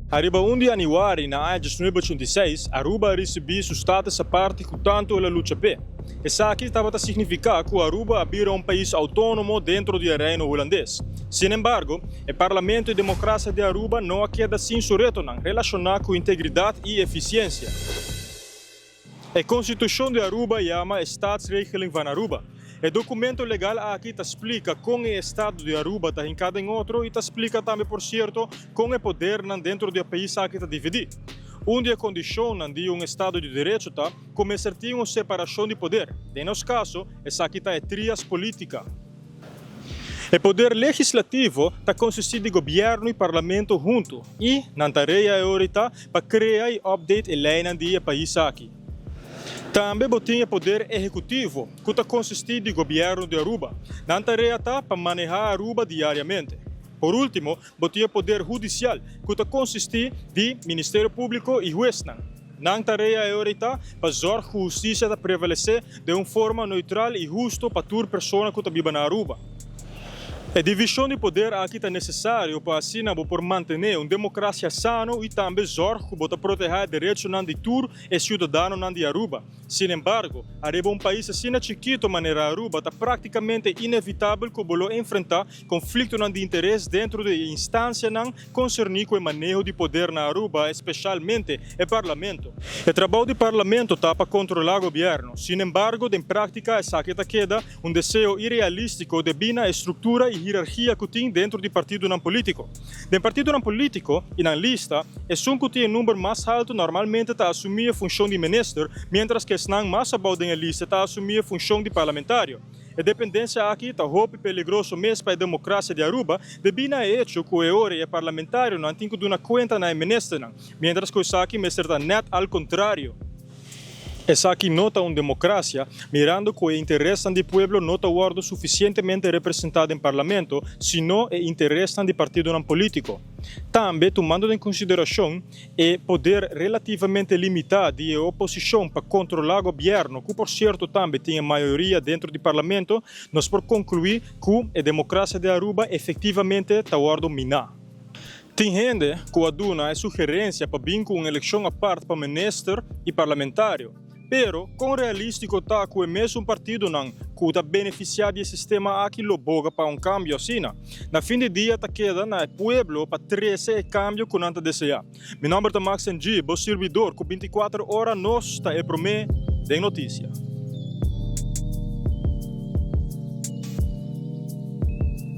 Arriba 1 de januari na anno 2026, Aruba recebi su status a parte com tanto la lucha pe. Isso aqui estava a significar que Aruba abrirá um país autônomo dentro do reino holandês. Sin embargo, o parlamento e democracia de Aruba não queda sem seu retorno relacionado com integridade e eficiência. A Constituição de Aruba chama Staatsregeling van Aruba. O documento legal aqui te explica como o Estado de Aruba está em cada outro e te explica também, por certo, como o poder dentro do país aqui está dividido. Onde a condição de um Estado de Direito está começar a ter uma separação de poder. Em nosso caso, essa aqui está a trias política. O poder legislativo está consistido de governo e parlamento junto e, na tarefa ahorita, para criar e update a lei do país aqui. Também tem o poder executivo, que está consistido de governo de Aruba. Na tarefa para manejar Aruba diariamente. Por último, tem o poder judicial, que está consistido de Ministério Público e juiz. Na tarefa ahorita para zorgar que a justiça prevalecer de uma forma neutral e justa para toda pessoa que vive na Aruba. A divisão de poder aqui é necessária para assim por manter uma democracia sana e também zorgar para proteger os direitos de todos os cidadãos de Aruba. Sin embargo, Aruba um país assim chiquito maneira Aruba está praticamente inevitável que vamos enfrentar conflitos de interesse dentro da instância concernida com o manejo de poder na Aruba, especialmente o parlamento. O trabalho do parlamento está para controlar o governo. Sin embargo, em prática, essa queda um desejo irrealístico de a estrutura e hierarquia que tem dentro do partido político. Do partido político e na lista, é que tem um número mais alto normalmente está a assumir a função de ministro, mientras que o mais abaixo da lista está a assumir a função de parlamentário. A dependência aqui está roupa peligroso mesmo para a democracia de Aruba, devido ao hecho que o ore é parlamentário não tem que dar conta na ministra, mientras que o aqui está net ao contrário. Essa aqui não é uma democracia, mirando que o interesse do povo não está guardo suficientemente representado em parlamento, sino o interesse do partido político. Também, tomando em consideração o poder relativamente limitado da oposição para controlar o governo, que por certo também tem a maioria dentro do parlamento, nós podemos concluir que a democracia de Aruba efetivamente está guardo minar. Tem gente que aduna a sugerência para vir com uma eleição à parte para ministro e parlamentário. Pero, quão realístico está que o mesmo partido que está beneficiado do sistema aqui boga para cambio assim? Na fim de dia, está queda na pueblo para trazer o cambio que não está desejando. Meu nome é Max Ng, servidor, com 24 horas nós está a prometer de notícia.